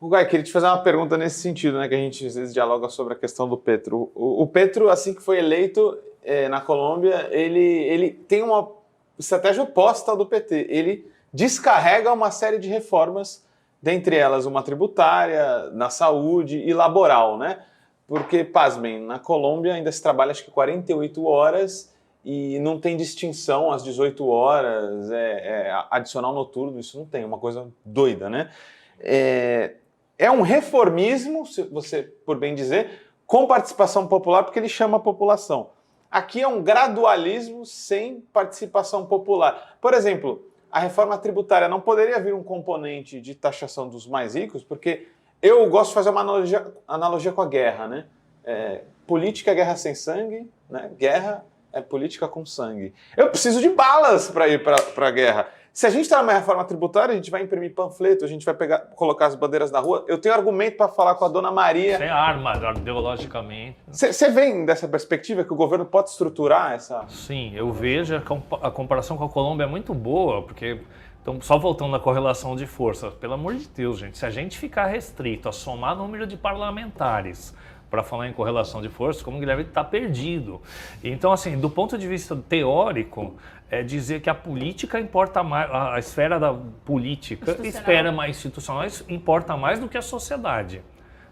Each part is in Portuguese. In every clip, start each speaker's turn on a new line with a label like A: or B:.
A: Guy, queria te fazer uma pergunta nesse sentido, né? Que a gente às vezes dialoga sobre a questão do Petro. O Petro, assim que foi eleito na Colômbia, ele tem uma estratégia oposta ao do PT. Ele descarrega uma série de reformas, dentre elas uma tributária, na saúde e laboral, né? Porque, pasmem, na Colômbia ainda se trabalha acho que 48 horas e não tem distinção às 18 horas, adicional noturno, isso não tem, uma coisa doida, né? É um reformismo, se você por bem dizer, com participação popular, porque ele chama a população. Aqui é um gradualismo sem participação popular. Por exemplo, a reforma tributária não poderia vir um componente de taxação dos mais ricos, porque eu gosto de fazer uma analogia com a guerra, né? Política é guerra sem sangue, né? Guerra é política com sangue. Eu preciso de balas para ir para a guerra. Se a gente está numa reforma tributária, a gente vai imprimir panfleto, a gente vai colocar as bandeiras na rua. Eu tenho argumento para falar com a dona Maria.
B: Sem arma, ideologicamente.
A: Você vem dessa perspectiva que o governo pode estruturar essa...
B: Sim, eu vejo a comparação com a Colômbia é muito boa, porque... Então, só voltando na correlação de forças, pelo amor de Deus, gente, se a gente ficar restrito a somar número de parlamentares para falar em correlação de forças, como o Guilherme está perdido. Então, assim, do ponto de vista teórico, é dizer que a política importa mais, a esfera da política, institucional, importa mais do que a sociedade.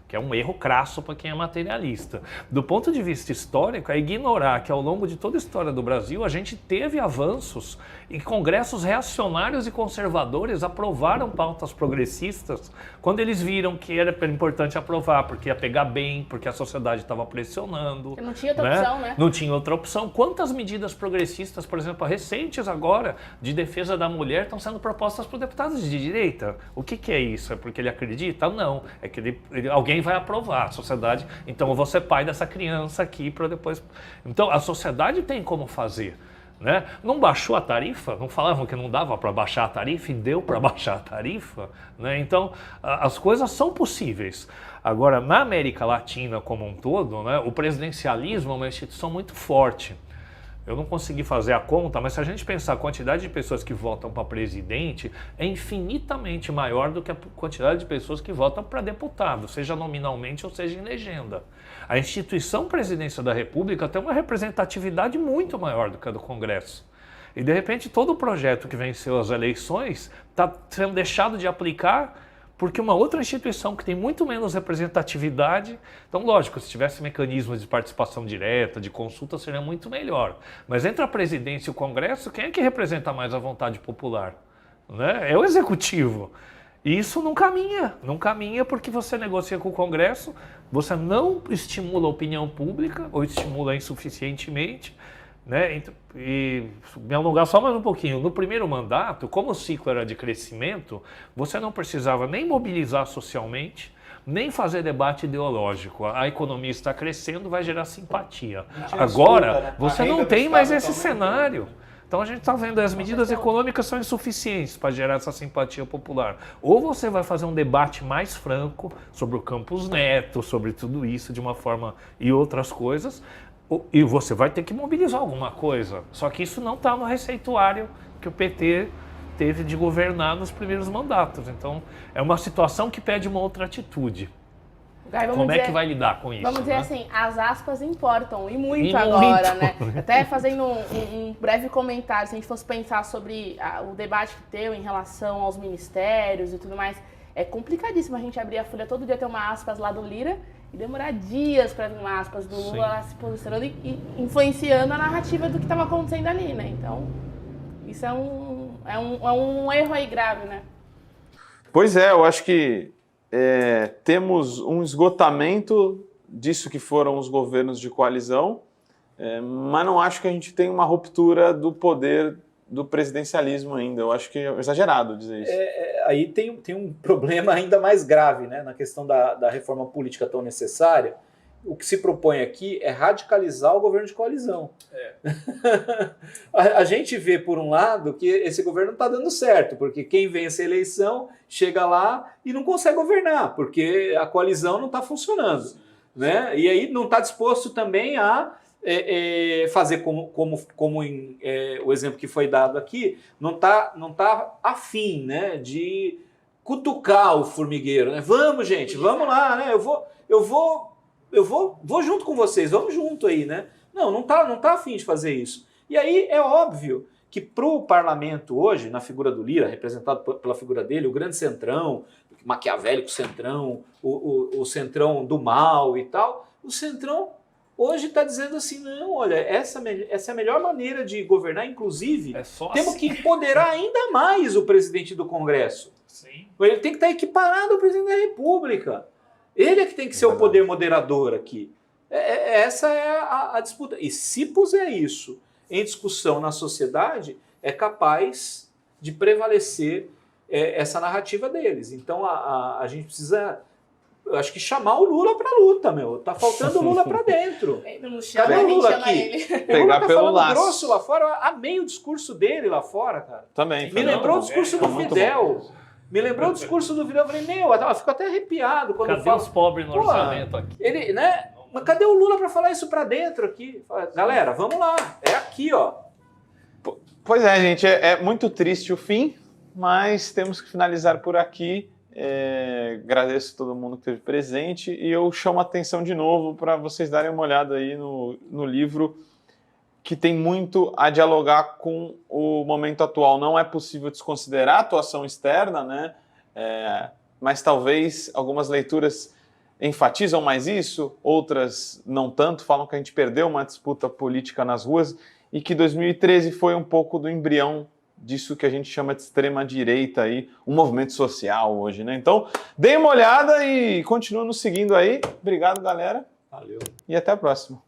B: Que é um erro crasso para quem é materialista. Do ponto de vista histórico, é ignorar que ao longo de toda a história do Brasil, a gente teve avanços e congressos reacionários e conservadores aprovaram pautas progressistas quando eles viram que era importante aprovar, porque ia pegar bem, porque a sociedade estava pressionando.
C: Porque não tinha outra opção, né?
B: Não tinha outra opção. Quantas medidas progressistas, por exemplo, recentes agora, de defesa da mulher, estão sendo propostas por deputados de direita? O que é isso? É porque ele acredita? Não. É que alguém vai aprovar, a sociedade, então eu vou ser pai dessa criança aqui para depois... Então a sociedade tem como fazer, né? Não baixou a tarifa? Não falavam que não dava para baixar a tarifa e deu para baixar a tarifa, né? Então as coisas são possíveis. Agora, na América Latina como um todo, né, o presidencialismo é uma instituição muito forte. Eu não consegui fazer a conta, mas se a gente pensar a quantidade de pessoas que votam para presidente, é infinitamente maior do que a quantidade de pessoas que votam para deputado, seja nominalmente ou seja em legenda. A instituição presidência da República tem uma representatividade muito maior do que a do Congresso. E de repente todo o projeto que venceu as eleições está sendo deixado de aplicar porque uma outra instituição que tem muito menos representatividade, então lógico, se tivesse mecanismos de participação direta, de consulta, seria muito melhor. Mas entre a presidência e o Congresso, quem é que representa mais a vontade popular? Né? É o Executivo. E isso não caminha porque você negocia com o Congresso, você não estimula a opinião pública, ou estimula insuficientemente, né? E me alongar só mais um pouquinho. No primeiro mandato, como o ciclo era de crescimento, você não precisava nem mobilizar socialmente, nem fazer debate ideológico. A economia está crescendo, vai gerar simpatia. Agora, né? Você não tem mais esse cenário. Então a gente está vendo as medidas econômicas são insuficientes para gerar essa simpatia popular. Ou você vai fazer um debate mais franco sobre o Campos Neto, sobre tudo isso de uma forma e outras coisas, e você vai ter que mobilizar alguma coisa. Só que isso não está no receituário que o PT teve de governar nos primeiros mandatos. Então, é uma situação que pede uma outra atitude. Como é que vai lidar com isso?
C: Vamos dizer assim, as aspas importam, e muito agora, né? Até fazendo um breve comentário, se a gente fosse pensar sobre o debate que teve em relação aos ministérios e tudo mais, é complicadíssimo a gente abrir a folha todo dia, ter uma aspas lá do Lira, e demorar dias para vir uma aspas do Lula lá se posicionando e influenciando a narrativa do que estava acontecendo ali, né? Então, isso é um erro aí grave, né?
A: Pois é, eu acho que temos um esgotamento disso que foram os governos de coalizão, mas não acho que a gente tem uma ruptura do poder do presidencialismo ainda. Eu acho que é exagerado dizer isso.
D: Aí tem um problema ainda mais grave, né, na questão da reforma política tão necessária. O que se propõe aqui é radicalizar o governo de coalizão. A gente vê, por um lado, que esse governo não está dando certo, porque quem vence a eleição chega lá e não consegue governar, porque a coalizão não está funcionando. Né? E aí não está disposto também a fazer como o exemplo que foi dado aqui, não tá afim, né, de cutucar o formigueiro, né? Vamos, gente, vamos lá, né? Eu vou junto com vocês, vamos junto aí, né? Não tá afim de fazer isso. E aí é óbvio que para o parlamento hoje, na figura do Lira, representado pela figura dele, o grande centrão, maquiavélico centrão, o centrão do mal e tal, o centrão hoje está dizendo assim, não, olha, essa é a melhor maneira de governar, inclusive, temos que empoderar ainda mais o presidente do Congresso.
B: Sim.
D: Ele tem que estar equiparado ao presidente da República. Ele é que tem que ser o poder moderador aqui. Essa é a disputa. E se puser isso em discussão na sociedade, é capaz de prevalecer essa narrativa deles. Então a gente precisa, eu acho que chamar o Lula para a luta, meu. Tá faltando o Lula para dentro.
C: Não chama,
D: Cadê o Lula
C: chama
D: aqui?
C: ele.
D: O
A: Pegar
D: Lula tá
A: pelo
D: falando
A: laço.
D: grosso lá fora. Eu amei o discurso dele lá fora, cara.
A: Também.
D: Me lembrou o discurso do
A: muito
D: Fidel. Me lembrou o discurso do Fidel. Eu falei, meu, eu fico até arrepiado quando eu
B: Cadê
D: falo.
B: os pobres no
D: Pô,
B: orçamento aqui?
D: Ele, né? Mas cadê o Lula para falar isso para dentro aqui? Fala, galera, vamos lá. É aqui, ó.
A: Pois é, gente, é muito triste o fim, mas temos que finalizar por aqui. Agradeço a todo mundo que esteve presente e eu chamo a atenção de novo para vocês darem uma olhada aí no livro, que tem muito a dialogar com o momento atual. Não é possível desconsiderar a atuação externa, né? Mas talvez algumas leituras enfatizam mais isso, outras não tanto, falam que a gente perdeu uma disputa política nas ruas e que 2013 foi um pouco do embrião disso que a gente chama de extrema-direita, aí, um movimento social hoje, né? Então, deem uma olhada e continuem nos seguindo aí. Obrigado, galera.
D: Valeu.
A: E até a próxima.